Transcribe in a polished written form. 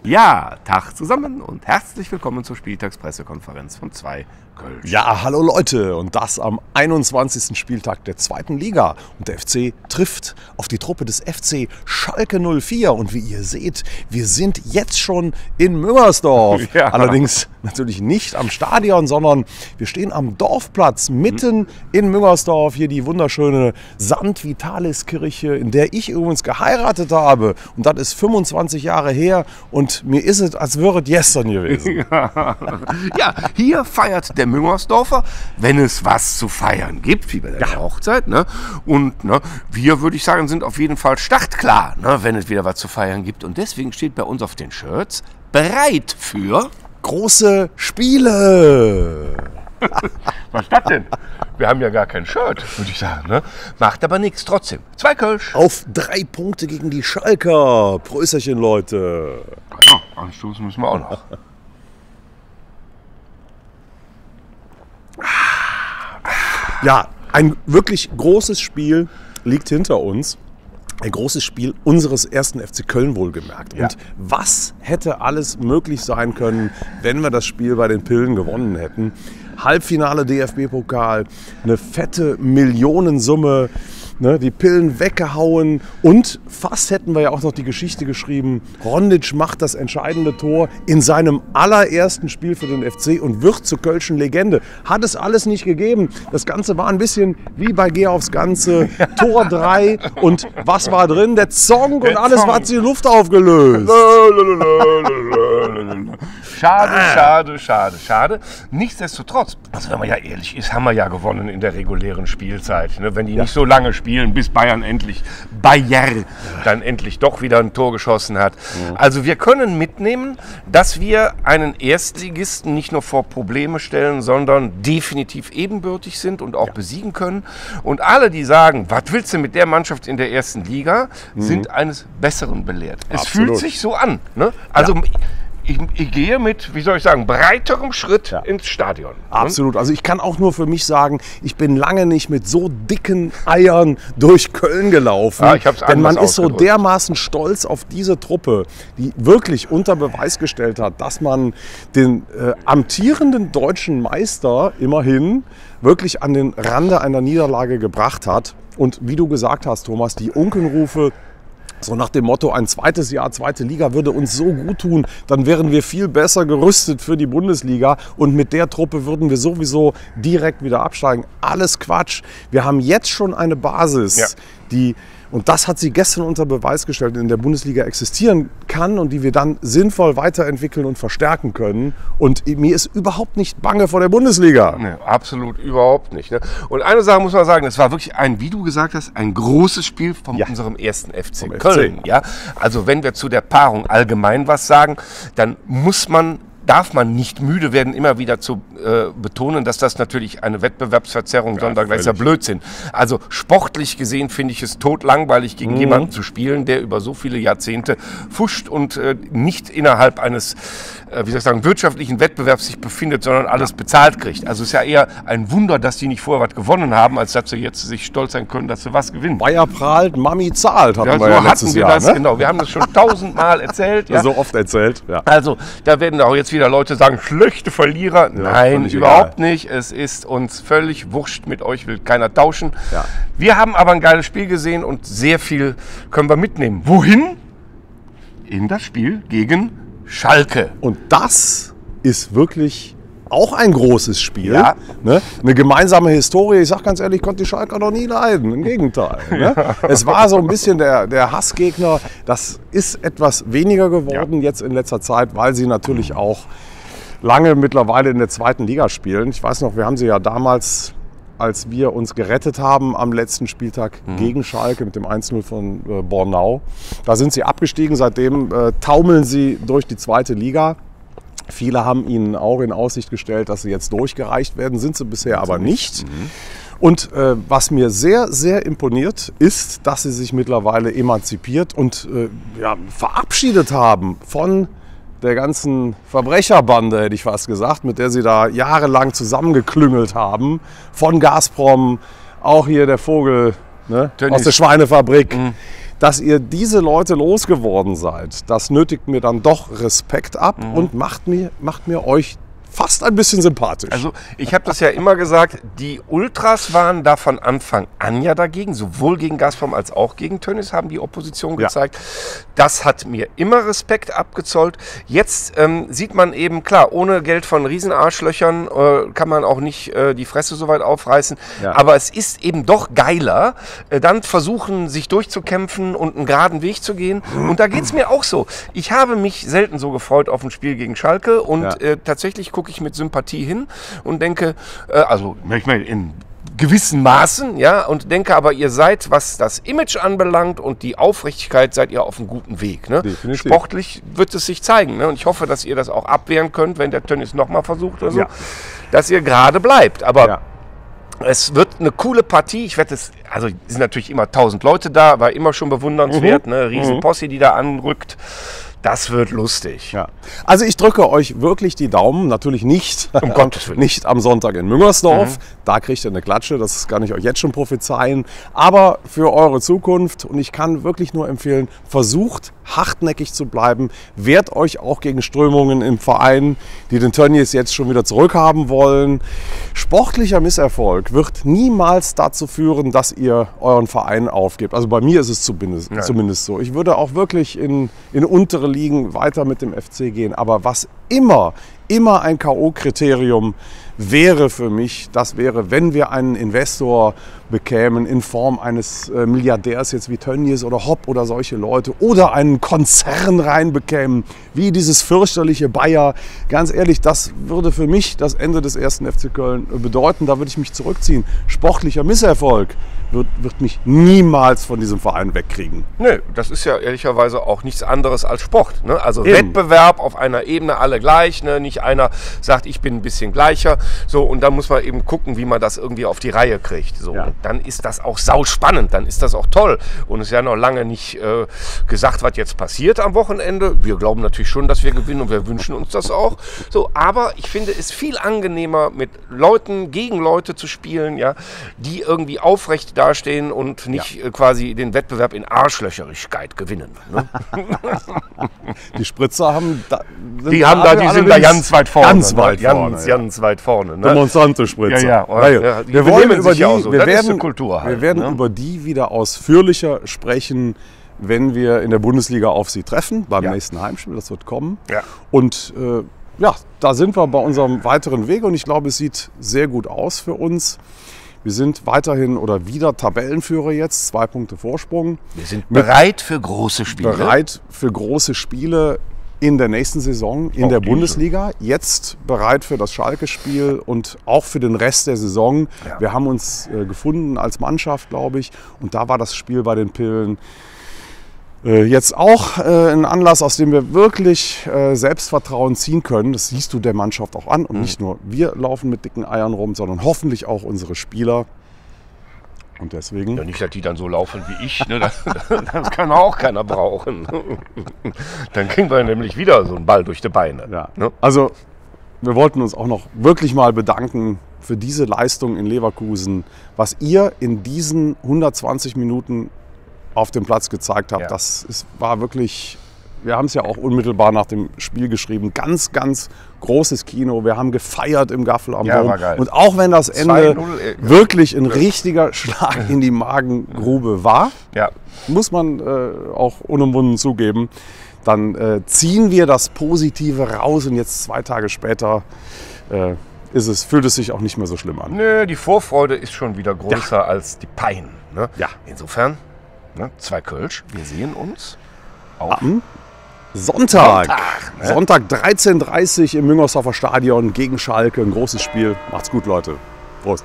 Ja, Tag zusammen und herzlich willkommen zur Spieltagspressekonferenz von 2 Köln. Ja, hallo Leute, und das am 21. Spieltag der 2. Liga. Und der FC trifft auf die Truppe des FC Schalke 04. Und wie ihr seht, wir sind jetzt schon in Müngersdorf. Ja. Allerdings natürlich nicht am Stadion, sondern wir stehen am Dorfplatz mitten in Müngersdorf. Hier die wunderschöne St. Vitalis-Kirche, in der ich übrigens geheiratet habe. Und das ist 25 Jahre her und mir ist es, als wäre es gestern gewesen. Ja, hier feiert der Müngersdorfer, wenn es was zu feiern gibt, wie bei der Hochzeit. Ne? Und ne, wir, würde ich sagen, sind auf jeden Fall startklar, ne, wenn es wieder was zu feiern gibt. Und deswegen steht bei uns auf den Shirts bereit für große Spiele. Was ist das denn? Wir haben ja gar kein Shirt, würde ich sagen. Ne? Macht aber nichts, trotzdem. 2 Kölsch. Auf 3 Punkte gegen die Schalker. Prösterchen, Leute. Genau, anstoßen müssen wir auch noch. Ja, ein wirklich großes Spiel liegt hinter uns. Ein großes Spiel unseres ersten FC Köln wohlgemerkt. Ja. Und was hätte alles möglich sein können, wenn wir das Spiel bei den Pillen gewonnen hätten? Halbfinale DFB-Pokal, eine fette Millionensumme, ne, die Pillen weggehauen und fast hätten wir ja auch noch die Geschichte geschrieben, Rondic macht das entscheidende Tor in seinem allerersten Spiel für den FC und wird zur Kölschen Legende. Hat es alles nicht gegeben. Das Ganze war ein bisschen wie bei Geh aufs Ganze, Tor 3 und was war drin? Der Song und alles Song. hat sich in die Luft aufgelöst. Schade. Nichtsdestotrotz, also wenn man ja ehrlich ist, haben wir ja gewonnen in der regulären Spielzeit. Ne? Wenn die nicht so lange spielen, bis Bayern dann endlich doch wieder ein Tor geschossen hat. Also wir können mitnehmen, dass wir einen Erstligisten nicht nur vor Probleme stellen, sondern definitiv ebenbürtig sind und auch besiegen können. Und alle, die sagen, was willst du mit der Mannschaft in der ersten Liga, sind eines Besseren belehrt. Es Absolut. fühlt sich so an. Ne? Also ich gehe mit, wie soll ich sagen, breiterem Schritt ins Stadion. Absolut. Also ich kann auch nur für mich sagen, ich bin lange nicht mit so dicken Eiern durch Köln gelaufen. Ja, ich hab's denn man anders ist so ausgedrückt. dermaßen stolz auf diese Truppe, die wirklich unter Beweis gestellt hat, dass man den amtierenden deutschen Meister immerhin wirklich an den Rande einer Niederlage gebracht hat. Und wie du gesagt hast, Thomas, die Unkenrufe, so nach dem Motto, ein zweites Jahr, 2. Liga würde uns so gut tun, dann wären wir viel besser gerüstet für die Bundesliga und mit der Truppe würden wir sowieso direkt wieder absteigen. Alles Quatsch. Wir haben jetzt schon eine Basis, die, und das hat sie gestern unter Beweis gestellt, in der Bundesliga existieren kann und die wir dann sinnvoll weiterentwickeln und verstärken können. Und mir ist überhaupt nicht bange vor der Bundesliga. Nee, absolut überhaupt nicht. Ne? Und eine Sache muss man sagen, es war wirklich ein, wie du gesagt hast, ein großes Spiel von unserem ersten FC Köln. Ja? Also wenn wir zu der Paarung allgemein was sagen, dann darf man nicht müde werden, immer wieder zu betonen, dass das natürlich eine Wettbewerbsverzerrung sondergleicher Blödsinn. Also sportlich gesehen finde ich es totlangweilig, gegen jemanden zu spielen, der über so viele Jahrzehnte fuscht und nicht innerhalb eines wirtschaftlichen Wettbewerbs sich befindet, sondern alles bezahlt kriegt. Also es ist ja eher ein Wunder, dass die nicht vorher was gewonnen haben, als dass sie jetzt sich stolz sein können, dass sie was gewinnen. Bayer prahlt, Mami zahlt, hatten Ja, wir so ja hatten letztes wir Jahr. das, Ne? genau. Wir haben das schon 1000-mal erzählt. Ja. So oft erzählt. Ja. Also, da werden auch jetzt wieder Leute sagen, schlechte Verlierer. Nein, völlig überhaupt nicht. Es ist uns völlig wurscht. Mit euch will keiner tauschen. Ja. Wir haben aber ein geiles Spiel gesehen und sehr viel können wir mitnehmen. Wohin? In das Spiel gegen Schalke. Und das ist wirklich auch ein großes Spiel. Ja. Ne? Eine gemeinsame Historie. Ich sag ganz ehrlich, konnte die Schalker noch nie leiden. Im Gegenteil. Ne? Es war so ein bisschen der Hassgegner. Das ist etwas weniger geworden jetzt in letzter Zeit, weil sie natürlich auch lange mittlerweile in der 2. Liga spielen. Ich weiß noch, wir haben sie ja damals, als wir uns gerettet haben am letzten Spieltag gegen Schalke mit dem 1-0 von Bornau. Da sind sie abgestiegen. Seitdem taumeln sie durch die 2. Liga. Viele haben ihnen auch in Aussicht gestellt, dass sie jetzt durchgereicht werden, sind sie bisher aber nicht. Und was mir sehr, sehr imponiert, ist, dass sie sich mittlerweile emanzipiert und verabschiedet haben von der ganzen Verbrecherbande, hätte ich fast gesagt, mit der sie da jahrelang zusammengeklüngelt haben. Von Gazprom, auch hier der Vogel, ne, aus der Schweinefabrik. dass ihr diese Leute losgeworden seid, das nötigt mir dann doch Respekt ab und macht mir euch fast ein bisschen sympathisch. Also ich habe das ja immer gesagt, die Ultras waren da von Anfang an ja dagegen, sowohl gegen Gazprom als auch gegen Tönnies haben die Opposition gezeigt. Das hat mir immer Respekt abgezollt. Jetzt sieht man eben, klar, ohne Geld von Riesenarschlöchern kann man auch nicht die Fresse so weit aufreißen. Ja. Aber es ist eben doch geiler, dann versuchen, sich durchzukämpfen und einen geraden Weg zu gehen. Und da geht es mir auch so. Ich habe mich selten so gefreut auf ein Spiel gegen Schalke und tatsächlich gucke ich mit Sympathie hin und denke, also ich meine, in gewissen Maßen, ja, und denke aber, ihr seid, was das Image anbelangt und die Aufrichtigkeit, seid ihr auf einem guten Weg. Ne? Sportlich wird es sich zeigen. Ne? Und ich hoffe, dass ihr das auch abwehren könnt, wenn der Tönnies nochmal versucht oder so, dass ihr gerade bleibt. Aber es wird eine coole Partie. Ich werde es, also es sind natürlich immer 1000 Leute da, war immer schon bewundernswert, ne? Riesen Posse, die da anrückt. Das wird lustig. Ja. Also ich drücke euch wirklich die Daumen, natürlich nicht, um Gottes Willen, nicht am Sonntag in Müngersdorf. Da kriegt ihr eine Klatsche, das kann ich euch jetzt schon prophezeien. Aber für eure Zukunft, und ich kann wirklich nur empfehlen, versucht hartnäckig zu bleiben. Wehrt euch auch gegen Strömungen im Verein, die den Tönnies jetzt schon wieder zurückhaben wollen. Sportlicher Misserfolg wird niemals dazu führen, dass ihr euren Verein aufgebt. Also bei mir ist es zumindest so. Ich würde auch wirklich in untere Ligen weiter mit dem FC gehen. Aber was immer ein K.O.-Kriterium wäre für mich, das wäre, wenn wir einen Investor bekämen in Form eines Milliardärs jetzt wie Tönnies oder Hopp oder solche Leute oder einen Konzern reinbekämen, wie dieses fürchterliche Bayer. Ganz ehrlich, das würde für mich das Ende des 1. FC Köln bedeuten. Da würde ich mich zurückziehen. Sportlicher Misserfolg wird mich niemals von diesem Verein wegkriegen. Nö, das ist ja ehrlicherweise auch nichts anderes als Sport. Ne? Also Wettbewerb auf einer Ebene, alle gleich. Ne? Nicht einer sagt, ich bin ein bisschen gleicher. So, und dann muss man eben gucken, wie man das irgendwie auf die Reihe kriegt. So, und dann ist das auch sauspannend, dann ist das auch toll. Und es ist ja noch lange nicht gesagt, was jetzt passiert am Wochenende. Wir glauben natürlich schon, dass wir gewinnen und wir wünschen uns das auch. So, aber ich finde es viel angenehmer, mit Leuten gegen Leute zu spielen, ja, die irgendwie aufrecht dastehen und nicht quasi den Wettbewerb in Arschlöcherigkeit gewinnen. Ne? Die Spritzer die sind da ganz weit vorne. Ganz weit vorne. Ne? Demonstrante-Spritzer. Wir werden über die wieder ausführlicher sprechen, wenn wir in der Bundesliga auf sie treffen, beim nächsten Heimspiel, das wird kommen. Ja. Und da sind wir bei unserem weiteren Weg und ich glaube, es sieht sehr gut aus für uns. Wir sind weiterhin oder wieder Tabellenführer jetzt, 2 Punkte Vorsprung. Wir sind bereit für große Spiele. Bereit für große Spiele in der nächsten Saison in der Bundesliga. Jetzt bereit für das Schalke-Spiel und auch für den Rest der Saison. Ja. Wir haben uns gefunden als Mannschaft, glaube ich. Und da war das Spiel bei den Pillen jetzt auch ein Anlass, aus dem wir wirklich Selbstvertrauen ziehen können. Das siehst du der Mannschaft auch an. Und nicht nur wir laufen mit dicken Eiern rum, sondern hoffentlich auch unsere Spieler. Und deswegen... Ja, nicht, dass die dann so laufen wie ich. Ne? Das kann auch keiner brauchen. Dann kriegen wir nämlich wieder so einen Ball durch die Beine. Ja. Ne? Also wir wollten uns auch noch wirklich mal bedanken für diese Leistung in Leverkusen. Was ihr in diesen 120 Minuten auf dem Platz gezeigt habt, war wirklich, wir haben es ja auch unmittelbar nach dem Spiel geschrieben, ganz, ganz großes Kino. Wir haben gefeiert im Gaffel am Baum. Und auch wenn das Ende wirklich ein richtiger Schlag in die Magengrube war, muss man auch unumwunden zugeben, dann ziehen wir das Positive raus und jetzt 2 Tage später fühlt es sich auch nicht mehr so schlimm an. Nö, die Vorfreude ist schon wieder größer als die Pein. Ne? Ja. Insofern, 2 Kölsch, wir sehen uns am Sonntag 13:30 Uhr im Müngersdorfer Stadion gegen Schalke. Ein großes Spiel. Macht's gut, Leute. Prost.